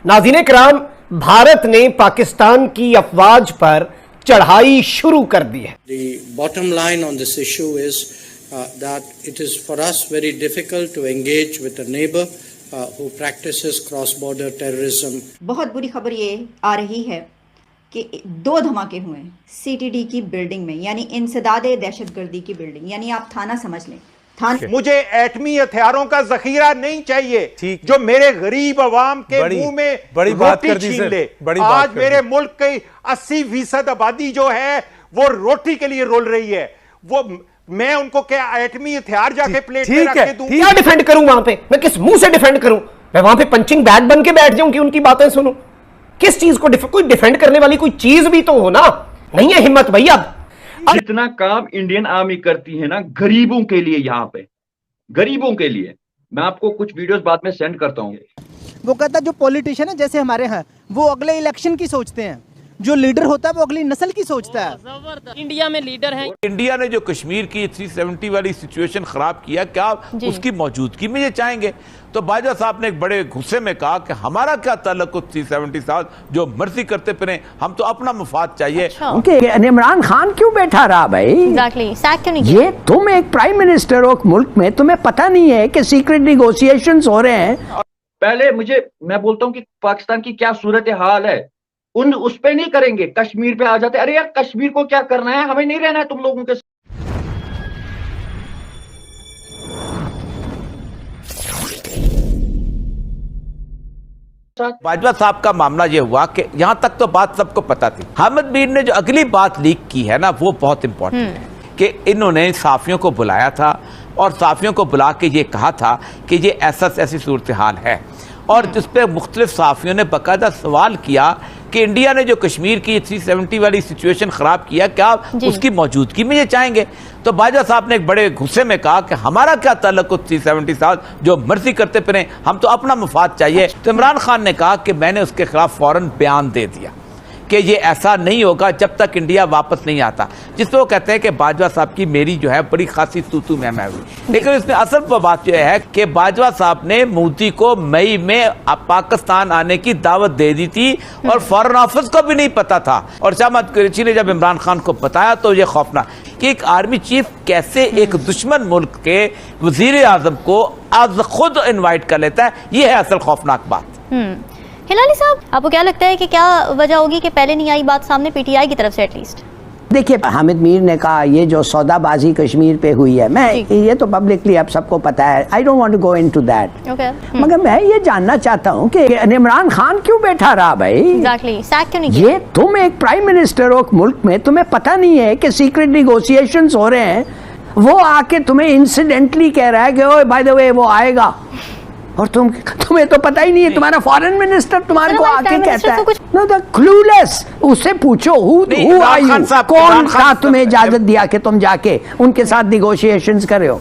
नाज़रीन किराम, भारत ने पाकिस्तान की अफवाज पर चढ़ाई शुरू कर दी है। The bottom line on this issue is that it is for us very difficult to engage with a neighbor who practices cross-border terrorism. बहुत बुरी खबर ये आ रही है कि 2 धमाके हुए सीटीडी की बिल्डिंग में, यानी इंसदादे दहशतगर्दी की बिल्डिंग, यानी आप थाना समझ लें। मुझे एटमी हथियारों का जखीरा नहीं चाहिए जो मेरे गरीब अवाम के मुंह में बड़ी बात रोटी कर दी छीन ले। बड़ी आज बात मेरे मुल्क की 80% आबादी जो है वो रोटी के लिए रोल रही है। वो मैं उनको क्या एटमी हथियार जाके प्लेट में रख के दूं? क्या डिफेंड करूं वहां पे? मैं किस मुंह से डिफेंड करूं? मैं वहां पे पंचिंग बैग बन के बैठ जाऊं कि उनकी बातें सुनूं? किस चीज को कोई डिफेंड करने वाली कोई चीज भी तो हो ना। नहीं है हिम्मत भैया। जितना काम इंडियन आर्मी करती है ना गरीबों के लिए, यहाँ पे गरीबों के लिए, मैं आपको कुछ वीडियोस बाद में सेंड करता हूँ। वो कहता है जो पॉलिटिशियन है जैसे हमारे हैं वो अगले इलेक्शन की सोचते हैं, जो लीडर होता है वो अगली नस्ल की सोचता है। इंडिया में लीडर हैं। इंडिया ने जो कश्मीर की 370 वाली सिचुएशन खराब किया, क्या उसकी मौजूदगी में ये चाहेंगे? तो बाजवा साहब ने एक बड़े गुस्से में कहा कि हमारा क्या ताल्लुक 370 साल, जो मर्जी करते फिरें, हम तो अपना मुफाद चाहिए। इमरान खान क्यों बैठा रहा भाई? एग्जैक्टली, सैक क्यों नहीं किया? ये तुम एक प्राइम मिनिस्टर हो मुल्क में, तुम्हें पता नहीं है कि सीक्रेट निगोशिएशंस हो रहे हैं? पहले मैं बोलता हूँ कि पाकिस्तान की क्या सूरत हाल है, उस पे नहीं करेंगे, कश्मीर पे आ जाते। अरे यार कश्मीर को क्या करना है, हमें नहीं रहना है तुम लोगों के साथ। बाजवा साहब का मामला ये हुआ कि यहां तक तो बात सबको पता थी। हामिद मीर ने जो अगली बात लीक की है ना, वो बहुत इंपॉर्टेंट है कि इन्होंने साफियों को बुलाया था और साफियों को बुला के ये कहा था कि ये ऐसी सूरत हाल है, और जिस पे मुख्तलिफ साफियों ने बाकायदा सवाल किया कि इंडिया ने जो कश्मीर की 370 वाली सिचुएशन खराब किया, क्या उसकी मौजूदगी में ये चाहेंगे? तो बाजवा साहब ने एक बड़े गुस्से में कहा कि हमारा क्या ताल्लुक 370 साल, जो मर्जी करते फिरें, हम तो अपना मुफाद चाहिए। तो इमरान खान ने कहा कि मैंने उसके खिलाफ फौरन बयान दे दिया कि ये ऐसा नहीं होगा जब तक इंडिया वापस नहीं आता। जिससे वो कहते हैं कि बाजवा साहब की मेरी जो है बड़ी खासी तू मैं हुई। लेकिन इसमें असल बात यह है कि बाजवा साहब ने मोदी को मई में पाकिस्तान आने की दावत दे दी थी और फॉरेन ऑफिस को भी नहीं पता था। और शाहमद कुरैशी ने जब इमरान खान को बताया तो ये खौफनाक कि एक आर्मी चीफ कैसे एक दुश्मन मुल्क के वजीर आजम को आज खुद इन्वाइट कर लेता है। ये है असल खौफनाक बात। हिलाली साहब, आपको क्या लगता है कि क्या वजह होगी कि पहले नहीं आई बात सामने पीटीआई की तरफ से? एटलीस्ट देखिए, हामिद मीर ने कहा ये जो सौदाबाजी कश्मीर पे हुई है, मैं ये तो पब्लिकली अब सबको पता है, I don't want to go into that. मगर मैं ये जानना चाहता हूँ कि इमरान खान क्यों बैठा रहा भाई? एग्जैक्टली, सैक क्यों नहीं किया? ये तुम एक प्राइम मिनिस्टर हो मुल्क में, तुम्हें पता नहीं है कि सीक्रेट निगोशिएशंस हो रहे हैं? वो आके तुम्हें इंसिडेंटली कह रहा है कि ओए बाय द वे वो आएगा, और तुम्हें तो पता ही नहीं है। तुम्हारा फॉरेन मिनिस्टर तुम्हारे को आके कहता है नो द क्लूलेस। उससे पूछो हु आर यू, कौन सा तुम्हें इजाजत दिया कि तुम जाके उनके साथ निगोशिएशंस कर रहे हो?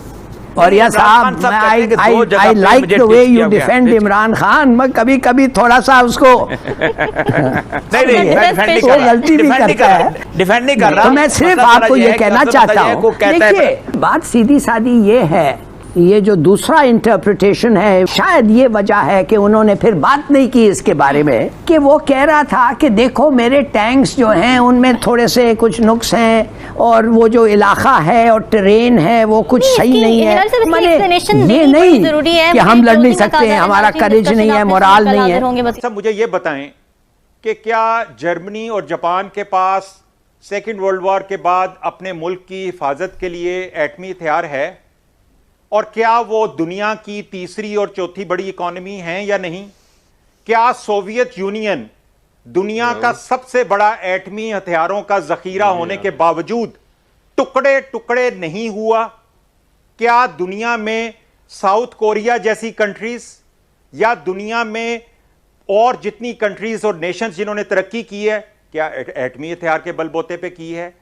और या साहब, I like the way you defend Imran Khan, मैं कभी कभी थोड़ा सा उसको गलती भी करता है, डिफेंड नहीं कर रहा। तो मैं सिर्फ आपको ये कहना चाहता हूँ, देखिए बात सीधी सादी ये है, ये जो दूसरा इंटरप्रिटेशन है, शायद ये वजह है कि उन्होंने फिर बात नहीं की इसके बारे में, कि वो कह रहा था कि देखो मेरे टैंक्स जो हैं उनमें थोड़े से कुछ नुक्स हैं, और वो जो इलाका है और ट्रेन है वो कुछ सही नहीं है। ये नहीं कि हम लड़ नहीं सकते हैं, हमारा करेज नहीं है, मोराल नहीं है। सब मुझे ये बताएं कि क्या जर्मनी और जापान के पास सेकेंड वर्ल्ड वॉर के बाद अपने मुल्क की हिफाजत के लिए एटमी हथियार है? और क्या वो दुनिया की तीसरी और चौथी बड़ी इकोनॉमी हैं या नहीं? क्या सोवियत यूनियन दुनिया का सबसे बड़ा एटमी हथियारों का जखीरा होने के बावजूद टुकड़े टुकड़े नहीं हुआ? क्या दुनिया में साउथ कोरिया जैसी कंट्रीज या दुनिया में और जितनी कंट्रीज और नेशंस जिन्होंने तरक्की की है, क्या एटमी हथियार के बलबूते पे की है?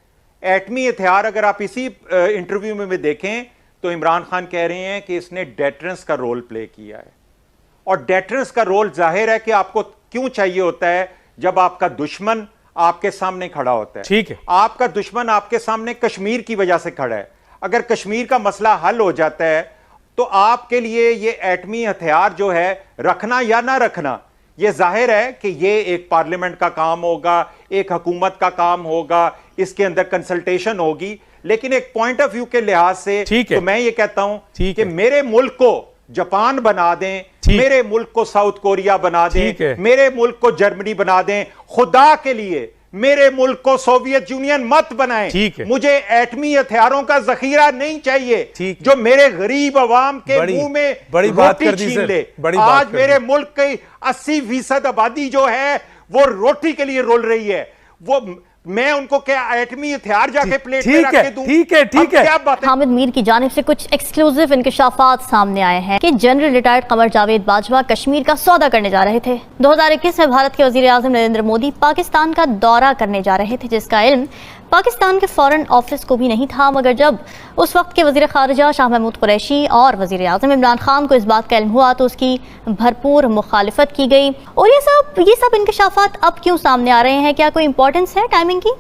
एटमी हथियार अगर आप इसी इंटरव्यू में देखें तो इमरान खान कह रहे हैं कि इसने डेटरेंस का रोल प्ले किया है। और डेटरेंस का रोल जाहिर है कि आपको क्यों चाहिए होता है जब आपका दुश्मन आपके सामने खड़ा होता है। ठीक है, आपका दुश्मन आपके सामने कश्मीर की वजह से खड़ा है। अगर कश्मीर का मसला हल हो जाता है तो आपके लिए ये एटमी हथियार जो है रखना या ना रखना, ये जाहिर है कि ये एक पार्लियामेंट का काम होगा, एक हुकूमत का काम होगा, इसके अंदर कंसल्टेशन होगी, लेकिन एक पॉइंट ऑफ व्यू के लिहाज से तो मैं ये कहता हूं कि मेरे मुल्क को जापान बना दें, मेरे मुल्क को साउथ कोरिया बना दें, मेरे मुल्क को जर्मनी बना दें, खुदा के लिए मेरे मुल्क को सोवियत यूनियन मत बनाएं। मुझे एटमी हथियारों का जखीरा नहीं चाहिए जो मेरे गरीब अवाम के मुंह में बड़ी बात रोटी कर दी छीन ले। बड़ी आज मेरे मुल्क की 80% आबादी जो है वो रोटी के लिए रोल रही है। वो मैं उनको क्या एटमी हथियार जाके प्लेट में रख के दूं? ठीक है क्या बात है? हामिद मीर की जानिब से कुछ एक्सक्लूसिव इंकशाफात सामने आए हैं कि जनरल रिटायर्ड कमर जावेद बाजवा कश्मीर का सौदा करने जा रहे थे। 2021 में भारत के वजीर आज़म नरेंद्र मोदी पाकिस्तान का दौरा करने जा रहे थे, जिसका इल्म पाकिस्तान के फॉरेन ऑफिस को भी नहीं था, मगर जब उस वक्त के वजीर खारिजा शाह महमूद कुरैशी और वजीर आज़म इमरान खान को इस बात का इल्म हुआ तो उसकी भरपूर मुखालिफत की गई। और ये सब इंकशाफात अब क्यों सामने आ रहे हैं? क्या कोई इंपॉर्टेंस है टाइमिंग की?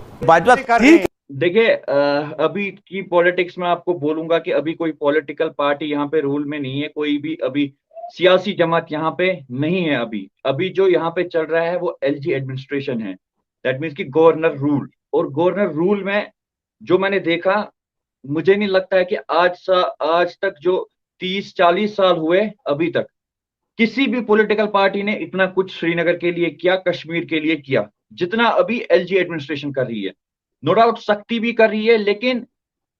देखिए, अभी की पॉलिटिक्स में आपको बोलूंगा कि अभी कोई पॉलिटिकल पार्टी यहाँ पे रूल में नहीं है, कोई भी अभी सियासी जमात यहाँ पे नहीं है। अभी जो यहाँ पे चल रहा है वो एलजी एडमिनिस्ट्रेशन है, दैट मीन्स की गवर्नर रूल। और गवर्नर रूल में जो मैंने देखा, मुझे नहीं लगता है कि आज तक जो 30-40 साल हुए अभी तक किसी भी पॉलिटिकल पार्टी ने इतना कुछ श्रीनगर के लिए किया, कश्मीर के लिए किया, जितना अभी एलजी एडमिनिस्ट्रेशन कर रही है। नो डाउट सख्ती भी कर रही है, लेकिन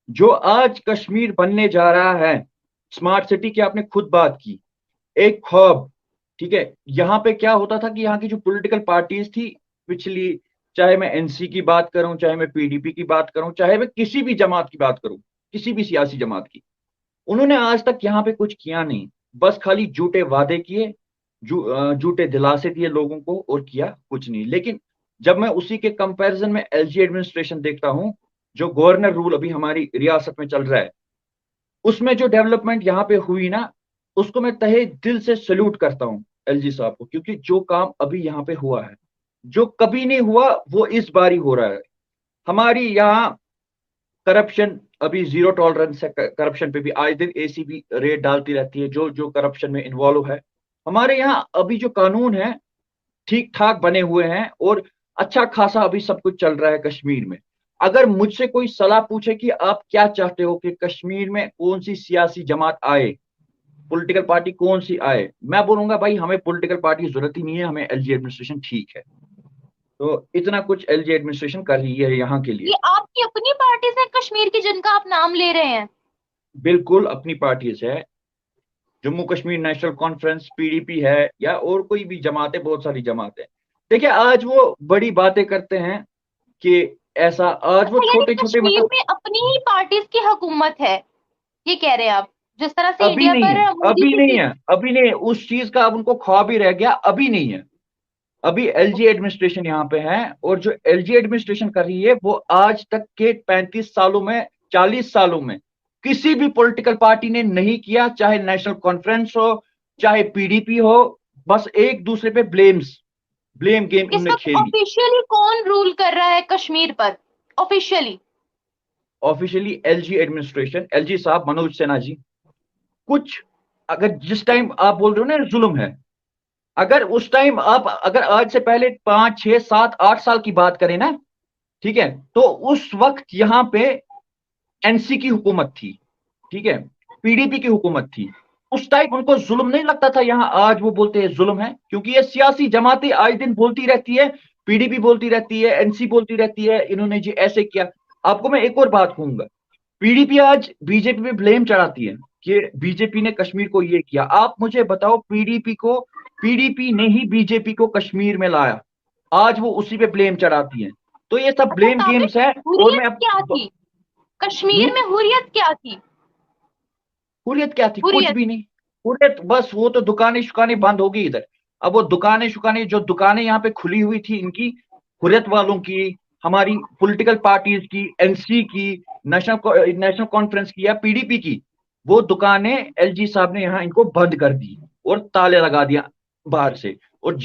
जो आज कश्मीर बनने जा रहा है, स्मार्ट सिटी की आपने खुद बात की, एक ख्वाब, ठीक है। यहाँ पे क्या होता था कि यहाँ की जो पॉलिटिकल पार्टीज थी पिछली, चाहे मैं एनसी की बात करूं, चाहे मैं पीडीपी की बात करूं, चाहे मैं किसी भी जमात की बात करूं, किसी भी सियासी जमात की, उन्होंने आज तक यहाँ पे कुछ किया नहीं। बस खाली झूठे वादे किए, झूठे दिलासे दिए लोगों को, और किया कुछ नहीं। लेकिन जब मैं उसी के कंपैरिजन में एलजी एडमिनिस्ट्रेशन देखता हूं, जो गवर्नर रूल अभी हमारी रियासत में चल रहा है, उसमें जो डेवलपमेंट यहाँ पे हुई ना, उसको मैं तहे दिल से सल्यूट करता हूँ एलजी साहब को, क्योंकि जो काम अभी यहाँ पे हुआ है, जो कभी नहीं हुआ वो इस बार ही हो रहा है। हमारी यहाँ करप्शन अभी जीरो टॉलरेंस है, करप्शन पे भी आए दिन एसीबी रेड डालती रहती है जो करप्शन में इन्वॉल्व है। हमारे यहाँ अभी जो कानून है ठीक ठाक बने हुए हैं और अच्छा खासा अभी सब कुछ चल रहा है कश्मीर में। अगर मुझसे कोई सलाह पूछे कि आप क्या चाहते हो कि कश्मीर में कौन सी सियासी जमात आए, पॉलिटिकल पार्टी कौन सी आए, मैं बोलूंगा भाई हमें पॉलिटिकल पार्टी की जरूरत ही नहीं है, हमें एलजी एडमिनिस्ट्रेशन ठीक है। तो इतना कुछ एलजी एडमिनिस्ट्रेशन कर रही है यहाँ के लिए। ये आपकी अपनी पार्टी है कश्मीर की जिनका आप नाम ले रहे हैं? बिल्कुल अपनी पार्टीज है, Jammu Kashmir national conference, PDP है, या और कोई भी जमात है, बहुत सारी जमात है। देखिए आज वो बड़ी बातें करते हैं कि ऐसा, आज वो छोटे छोटे कश्मीर में अपनी ही पार्टीज की हुकूमत है, ये कह रहे हैं आप? जिस तरह से अभी इंडिया नहीं पर है, अभी नहीं है, उस चीज का अब उनको ख्वाब ही रह गया, अभी नहीं है। अभी एलजी एडमिनिस्ट्रेशन यहाँ पे है, और जो एलजी एडमिनिस्ट्रेशन कर रही है वो आज तक के 35 सालों में, 40 सालों में किसी भी पॉलिटिकल पार्टी ने नहीं किया, चाहे नेशनल कॉन्फ्रेंस हो, चाहे पीडीपी हो। बस एक दूसरे पे ब्लेम गेम इन्होंने खेली। ऑफिशियली कौन रूल कर रहा है कश्मीर पर? ऑफिशियली एलजी एडमिनिस्ट्रेशन, एलजी साहब मनोज सिन्हा जी। कुछ अगर जिस टाइम आप बोल रहे हो ना जुल्म है, अगर उस टाइम आप अगर आज से पहले 5, 6, 7, 8 साल की बात करें ना, ठीक है, तो उस वक्त यहाँ पे एनसी की हुकूमत थी, ठीक है, पीडीपी की हुकूमत थी। उस टाइम उनको जुल्म नहीं लगता था यहाँ, आज वो बोलते हैं जुल्म है, क्योंकि ये सियासी जमातें आज दिन बोलती रहती है, पीडीपी बोलती रहती है, एनसी बोलती रहती है, इन्होंने जी ऐसे किया। आपको मैं एक और बात कहूंगा, पीडीपी आज बीजेपी पे ब्लेम चढ़ाती है कि बीजेपी ने कश्मीर को ये किया। आप मुझे बताओ, पीडीपी ने ही बीजेपी को कश्मीर में लाया, आज वो उसी पे ब्लेम चढ़ाती है। तो ये सब ब्लेम गेम्स है। और मैं क्या थी कश्मीर में? हुर्रियत क्या थी? कुछ भी नहीं। हुर्रियत बस वो तो दुकानें शुकानें बंद हो गई इधर। अब वो दुकानें शुकानें, जो दुकानें यहाँ पे खुली हुई थी इनकी, हुर्रियत वालों की, हमारी पॉलिटिकल पार्टीज की, एनसी की, नेशनल कॉन्फ्रेंस की या पीडीपी की, वो दुकानें एलजी साहब ने यहाँ इनको बंद कर दी और ताले लगा दिया बाहर से। और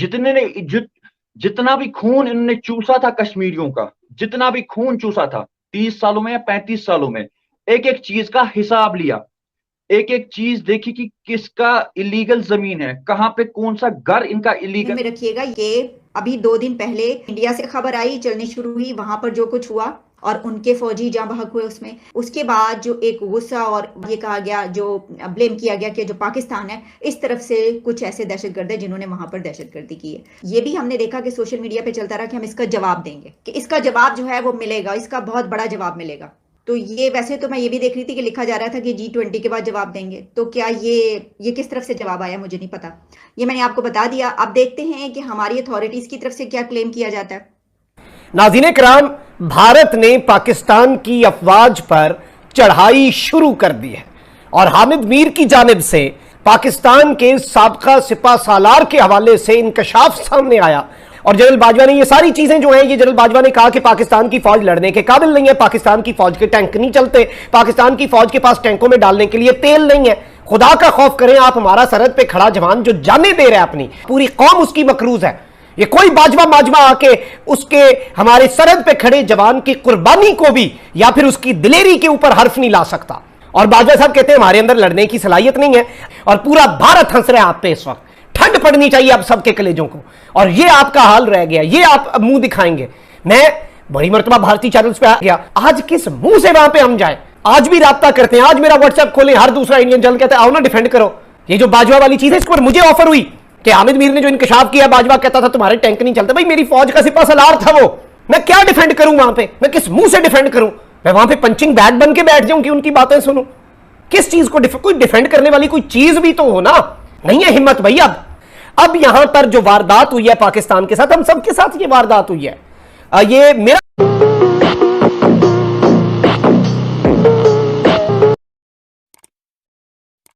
जितना भी खून इन्होंने चूसा था कश्मीरियों का, जितना भी खून चूसा था 30 सालों में या 35 सालों में, एक एक चीज का हिसाब लिया। एक एक चीज देखी कि किसका इलीगल जमीन है, कहाँ पे कौन सा घर इनका इलीगल। में रखिएगा, ये अभी 2 दिन पहले इंडिया से खबर आई, चलनी शुरू हुई, वहां पर जो कुछ हुआ और उनके फौजी जहां बहक हुए उसमें, उसके बाद जो एक गुस्सा और ये कहा गया, जो ब्लेम किया गया कि जो पाकिस्तान है इस तरफ से कुछ ऐसे दहशतगर्द है जिन्होंने वहां पर दहशतगर्दी की है। ये भी हमने देखा कि सोशल मीडिया पे चलता रहा कि हम इसका जवाब देंगे, कि इसका जवाब जो है वो मिलेगा, इसका बहुत बड़ा जवाब मिलेगा। तो ये वैसे तो मैं ये भी देख रही थी कि लिखा जा रहा था कि G20 के बाद जवाब देंगे, तो क्या ये किस तरफ से जवाब आया मुझे नहीं पता, ये मैंने आपको बता दिया। अब देखते हैं कि हमारी अथॉरिटीज की तरफ से क्या क्लेम किया जाता है। नाज़रीन किराम, भारत ने पाकिस्तान की अफवाज पर चढ़ाई शुरू कर दी है और हामिद मीर की जानिब से पाकिस्तान के साबका सिपा सालार के हवाले से इंकशाफ सामने आया और जनरल बाजवा ने ये सारी चीजें जो हैं, ये जनरल बाजवा ने कहा कि पाकिस्तान की फौज लड़ने के काबिल नहीं है, पाकिस्तान की फौज के टैंक नहीं चलते, पाकिस्तान की फौज के पास टैंकों में डालने के लिए तेल नहीं है। खुदा का खौफ करें आप, हमारा सरहद पे खड़ा जवान जो जाने दे रहा है अपनी, पूरी कौम उसकी मकरूज है। ये कोई बाजवा माजवा आके उसके हमारे सरहद पे खड़े जवान की कुर्बानी को भी या फिर उसकी दिलेरी के ऊपर हर्फ नहीं ला सकता। और बाजवा साहब कहते हैं हमारे अंदर लड़ने की सलाहियत नहीं है और पूरा भारत हंस रहा है आप पे इस वक्त। ठंड पड़नी चाहिए आप सबके कलेजों को, और ये आपका हाल रह गया, ये आप मुंह दिखाएंगे। मैं बड़ी मरतबा भारतीय चैनल्स पे आ गया, आज किस मुंह से वहां पे हम जाए? आज भी राब्ता करते हैं, आज मेरा व्हाट्सएप खोलें, हर दूसरा इंडियन चैनल कहता है आओ ना डिफेंड करो। ये जो बाजवा वाली चीज है, इस पर मुझे ऑफर हुई कि हामिद मीर ने जो इंकशाफ किया, बाजवा कहता था तुम्हारे टैंक नहीं चलते। भाई मेरी फौज का सिपा सलार था वो, मैं क्या डिफेंड करूं वहां पे? मैं किस मुंह से डिफेंड करूं? मैं वहां पे पंचिंग बैग बन के बैठ जाऊं कि उनकी बातें सुनूं? किस चीज को कोई डिफेंड करने वाली कोई चीज भी तो हो ना। नहीं है हिम्मत भाई। अब यहां पर जो वारदात हुई है पाकिस्तान के साथ, हम सबके साथ ये वारदात हुई है। ये मेरा